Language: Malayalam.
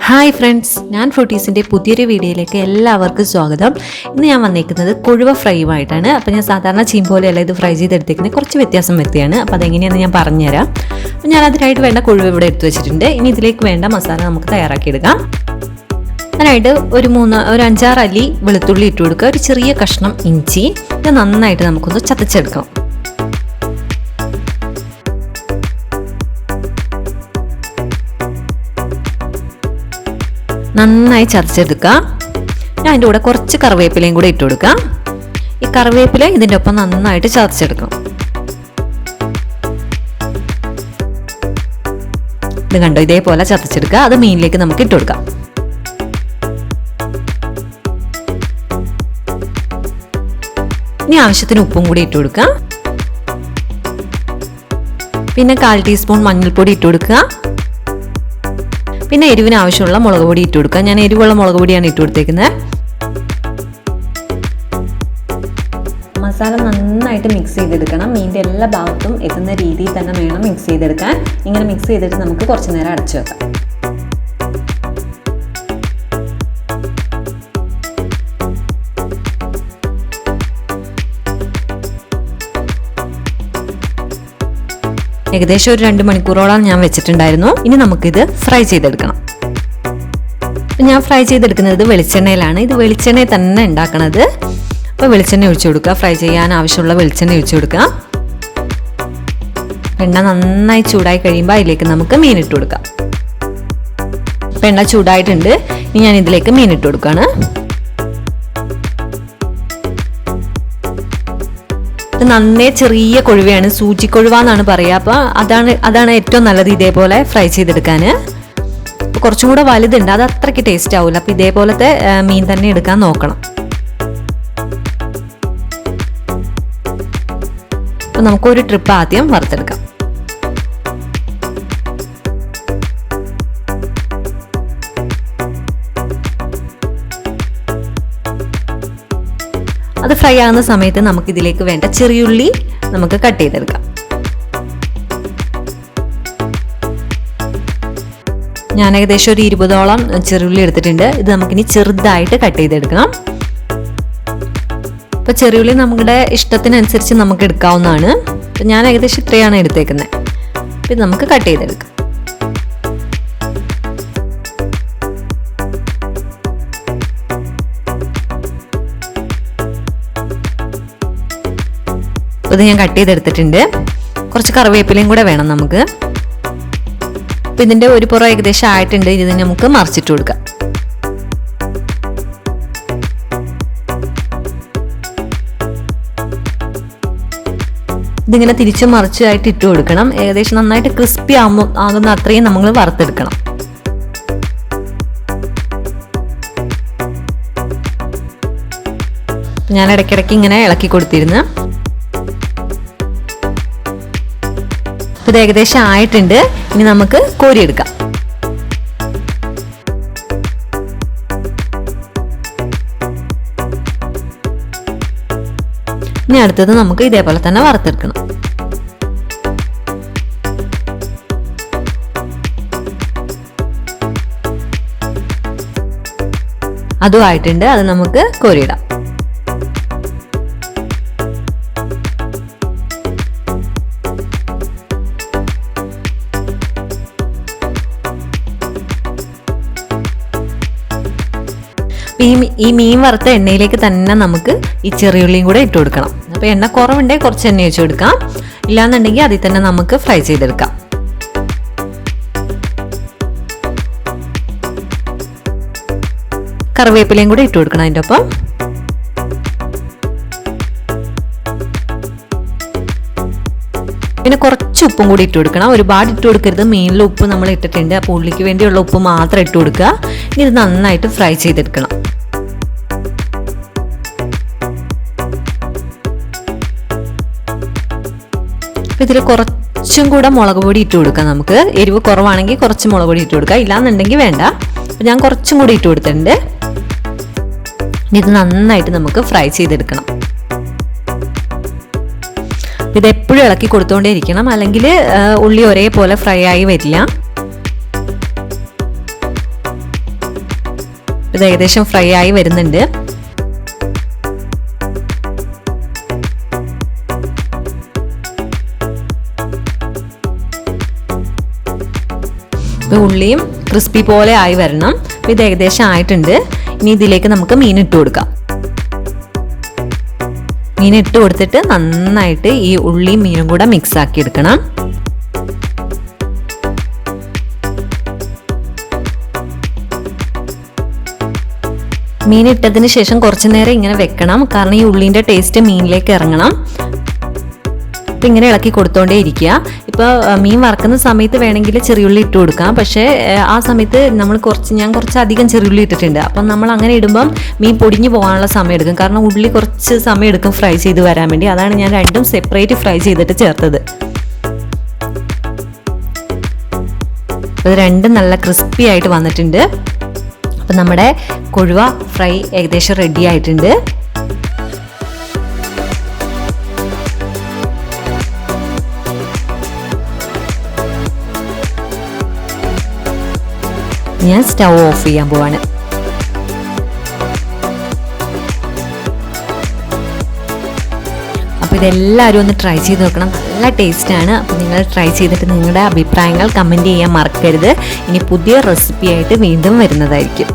ഹായ് ഫ്രണ്ട്സ്, ഞാൻ ഫുഡീസിൻ്റെ പുതിയൊരു വീഡിയോയിലേക്ക് എല്ലാവർക്കും സ്വാഗതം. ഇന്ന് ഞാൻ വന്നേക്കുന്നത് കൊഴുവ ഫ്രൈയുമായിട്ടാണ്. അപ്പോൾ ഞാൻ സാധാരണ പോലെയല്ല ഇത് ഫ്രൈ ചെയ്തെടുത്തേക്കുന്നത്, കുറച്ച് വ്യത്യാസം വരുത്തിയാണ്. അപ്പോൾ അതെങ്ങനെയാണെന്ന് ഞാൻ പറഞ്ഞുതരാം. അപ്പോൾ ഞാൻ അതിനായിട്ട് വേണ്ട കൊഴുവ ഇവിടെ എടുത്തു വെച്ചിട്ടുണ്ട്. ഇനി ഇതിലേക്ക് വേണ്ട മസാല നമുക്ക് തയ്യാറാക്കിയെടുക്കാം. അതിനായിട്ട് ഒരു 5-6 അല്ലി വെളുത്തുള്ളി ഇട്ട് കൊടുക്കുക, ഒരു ചെറിയ കഷ്ണം ഇഞ്ചി. ഇത് നന്നായിട്ട് നമുക്കൊന്ന് ചതച്ചെടുക്കാം. നന്നായി ചതച്ചെടുക്കുക. ഞാൻ അതിൻ്റെ കൂടെ കുറച്ച് കറിവേപ്പിലയും കൂടെ ഇട്ട് കൊടുക്കാം. ഈ കറിവേപ്പില ഇതിൻ്റെ ഒപ്പം നന്നായിട്ട് ചതച്ചെടുക്കണം. ഇത് കണ്ടോ, ഇതേപോലെ ചതച്ചെടുക്കുക. അത് മീനിലേക്ക് നമുക്ക് ഇട്ട് കൊടുക്കാം. ഇനി ആവശ്യത്തിന് ഉപ്പും കൂടി ഇട്ട് കൊടുക്കുക. പിന്നെ 1/4 ടീസ്പൂൺ മഞ്ഞൾപ്പൊടി ഇട്ട് കൊടുക്കുക. പിന്നെ എരിവിന് ആവശ്യമുള്ള മുളക് പൊടി ഇട്ട് കൊടുക്കുക. ഞാൻ എരിവുള്ള മുളക് പൊടിയാണ് ഇട്ട് കൊടുത്തേക്കുന്നത്. മസാല നന്നായിട്ട് മിക്സ് ചെയ്തെടുക്കണം. മീനിൻ്റെ എല്ലാ ഭാഗത്തും എത്തുന്ന രീതിയിൽ തന്നെ വേണം മിക്സ് ചെയ്തെടുക്കാൻ. ഇങ്ങനെ മിക്സ് ചെയ്തിട്ട് നമുക്ക് കുറച്ച് നേരം അടച്ചു വെക്കാം. ഏകദേശം ഒരു 2 മണിക്കൂറോളം ഞാൻ വെച്ചിട്ടുണ്ടായിരുന്നു. ഇനി നമുക്കിത് ഫ്രൈ ചെയ്തെടുക്കണം. ഞാൻ ഫ്രൈ ചെയ്തെടുക്കുന്നത് വെളിച്ചെണ്ണയിലാണ്. ഇത് വെളിച്ചെണ്ണയിൽ തന്നെ ഉണ്ടാക്കണത്. അപ്പോൾ വെളിച്ചെണ്ണ ഒഴിച്ചു കൊടുക്കുക. ഫ്രൈ ചെയ്യാൻ ആവശ്യമുള്ള വെളിച്ചെണ്ണ ഒഴിച്ചു കൊടുക്കുക. എണ്ണ നന്നായി ചൂടായി കഴിയുമ്പോൾ അതിലേക്ക് നമുക്ക് മീൻ ഇട്ട് കൊടുക്കാം. ഇപ്പം എണ്ണ ചൂടായിട്ടുണ്ട്. ഇനി ഞാൻ ഇതിലേക്ക് മീൻ ഇട്ട് കൊടുക്കുകയാണ്. ഇത് നന്നേ ചെറിയ കൊഴുവയാണ്, സൂചിക്കൊഴുവ എന്നാണ് പറയുക. അപ്പോൾ അതാണ് ഏറ്റവും നല്ലത് ഇതേപോലെ ഫ്രൈ ചെയ്തെടുക്കാൻ. കുറച്ചും കൂടെ വലുതുണ്ട്, അത് അത്രയ്ക്ക് ടേസ്റ്റ് ആവില്ല. അപ്പോൾ ഇതേപോലത്തെ മീൻ തന്നെ എടുക്കാൻ നോക്കണം. അപ്പോൾ നമുക്കൊരു ട്രിപ്പ് ആദ്യം വറുത്തെടുക്കാം. അത് ഫ്രൈ ആകുന്ന സമയത്ത് നമുക്ക് ഇതിലേക്ക് വേണ്ട ചെറിയുള്ളി നമുക്ക് കട്ട് ചെയ്തെടുക്കാം. ഞാൻ ഏകദേശം ഒരു 20ഓളം ചെറിയുള്ളി എടുത്തിട്ടുണ്ട്. ഇത് നമുക്കിനി ചെറുതായിട്ട് കട്ട് ചെയ്തെടുക്കണം. അപ്പോൾ ചെറിയുള്ളി നമ്മുടെ ഇഷ്ടത്തിനനുസരിച്ച് നമുക്ക് എടുക്കാവുന്നതാണ്. അപ്പം ഞാൻ ഏകദേശം ഇത്രയാണ് എടുത്തേക്കുന്നത്. അപ്പം ഇത് നമുക്ക് കട്ട് ചെയ്തെടുക്കാം. ഇത് ഞാൻ കട്ട് ചെയ്തെടുത്തിട്ടുണ്ട്. കുറച്ച് കറിവേപ്പിലയും കൂടെ വേണം നമുക്ക്. അപ്പം ഇതിൻ്റെ ഒരു പുറം ഏകദേശം ആയിട്ടുണ്ട്. ഇത് നമുക്ക് മറിച്ചിട്ട് കൊടുക്കാം. ഇതിങ്ങനെ തിരിച്ചും മറിച്ചായിട്ട് ഇട്ട് കൊടുക്കണം. ഏകദേശം നന്നായിട്ട് ക്രിസ്പി ആകുന്ന അത്രയും നമ്മൾ വറുത്തെടുക്കണം. ഞാൻ ഇടയ്ക്കിടയ്ക്ക് ഇങ്ങനെ ഇളക്കി കൊടുത്തിരുന്നു. ഇത് ഏകദേശം ആയിട്ടുണ്ട്. ഇനി നമുക്ക് കോരിയെടുക്കാം. ഇനി അടുത്തത് നമുക്ക് ഇതേപോലെ തന്നെ വറുത്തെടുക്കണം. അതും ആയിട്ടുണ്ട്. അത് നമുക്ക് കോരിയിടാം. ഈ മീൻ വറുത്ത എണ്ണയിലേക്ക് തന്നെ നമുക്ക് ഈ ചെറിയുള്ളിയും കൂടെ ഇട്ട് കൊടുക്കണം. അപ്പോൾ എണ്ണ കുറവുണ്ടെങ്കിൽ കുറച്ച് എണ്ണ ഒഴിച്ച് കൊടുക്കാം. ഇല്ലാന്നുണ്ടെങ്കിൽ അതിൽ തന്നെ നമുക്ക് ഫ്രൈ ചെയ്തെടുക്കാം. കറിവേപ്പിലയും കൂടെ ഇട്ട് കൊടുക്കണം അതിൻ്റെ ഒപ്പം. പിന്നെ കുറച്ച് ഉപ്പും കൂടി ഇട്ട് കൊടുക്കണം. ഒരുപാട് ഇട്ട് കൊടുക്കരുത്. മീനിലെ ഉപ്പ് നമ്മൾ ഇട്ടിട്ടുണ്ട്. അപ്പോൾ ഉള്ളിക്ക് വേണ്ടിയുള്ള ഉപ്പ് മാത്രം ഇട്ട് കൊടുക്കുക. ഇനി ഇത് നന്നായിട്ട് ഫ്രൈ ചെയ്തെടുക്കണം. ഇതിൽ കുറച്ചും കൂടെ മുളക് പൊടി ഇട്ട് കൊടുക്കാം. നമുക്ക് എരിവ് കുറവാണെങ്കിൽ കുറച്ച് മുളക് പൊടി ഇട്ട് കൊടുക്കാം. ഇല്ലാന്നുണ്ടെങ്കിൽ വേണ്ട. അപ്പോൾ ഞാൻ കുറച്ചും കൂടി ഇട്ട് കൊടുത്തിട്ടുണ്ട്. ഇനി ഇത് നന്നായിട്ട് നമുക്ക് ഫ്രൈ ചെയ്തെടുക്കണം. ഇതെപ്പോഴും ഇളക്കി കൊടുത്തുകൊണ്ടേ ഇരിക്കണം, അല്ലെങ്കിൽ ഉള്ളി ഒരേപോലെ ഫ്രൈ ആയി വരില്ല. ഇത് ഏകദേശം ഫ്രൈ ആയി വരുന്നുണ്ട്. ഉള്ളിയും ക്രിസ്പി പോലെ ആയി വരണം. ഇത് ഏകദേശം ആയിട്ടുണ്ട്. ഇനി ഇതിലേക്ക് നമുക്ക് മീൻ ഇട്ട് കൊടുക്കാം. മീൻ ഇട്ട് കൊടുത്തിട്ട് നന്നായിട്ട് ഈ ഉള്ളിയും മീനും കൂടെ മിക്സ് ആക്കി എടുക്കണം. മീൻ ഇട്ടതിന് ശേഷം കുറച്ചു നേരം ഇങ്ങനെ വെക്കണം, കാരണം ഈ ഉള്ളിൻ്റെ ടേസ്റ്റ് മീനിലേക്ക് ഇറങ്ങണം. ഇപ്പം ഇങ്ങനെ ഇളക്കി കൊടുത്തോണ്ടേ ഇരിക്കുക. ഇപ്പോൾ മീൻ വറക്കുന്ന സമയത്ത് വേണമെങ്കിൽ ചെറിയുള്ളി ഇട്ട് കൊടുക്കാം, പക്ഷേ ആ സമയത്ത് ഞാൻ കുറച്ച് അധികം ചെറിയുള്ളി ഇട്ടിട്ടുണ്ട്. അപ്പം നമ്മൾ അങ്ങനെ ഇടുമ്പം മീൻ പൊടിഞ്ഞു പോകാനുള്ള സമയം എടുക്കും, കാരണം ഉള്ളി കുറച്ച് സമയം എടുക്കും ഫ്രൈ ചെയ്ത് വരാൻ വേണ്ടി. അതാണ് ഞാൻ രണ്ടും സെപ്പറേറ്റ് ഫ്രൈ ചെയ്തിട്ട് ചേർത്തത്. ഇത് രണ്ടും നല്ല ക്രിസ്പി ആയിട്ട് വന്നിട്ടുണ്ട്. അപ്പം നമ്മുടെ കൊഴുവ ഫ്രൈ ഏകദേശം റെഡി ആയിട്ടുണ്ട്. ഞാൻ സ്റ്റൗ ഓഫ് ചെയ്യാൻ പോവാണ്. അപ്പോൾ ഇതെല്ലാവരും ഒന്ന് ട്രൈ ചെയ്ത് നോക്കണം, നല്ല ടേസ്റ്റാണ്. അപ്പോൾ നിങ്ങൾ ട്രൈ ചെയ്തിട്ട് നിങ്ങളുടെ അഭിപ്രായങ്ങൾ കമൻറ്റ് ചെയ്യാൻ മറക്കരുത്. ഇനി പുതിയ റെസിപ്പി ആയിട്ട് വീണ്ടും വരുന്നതായിരിക്കും.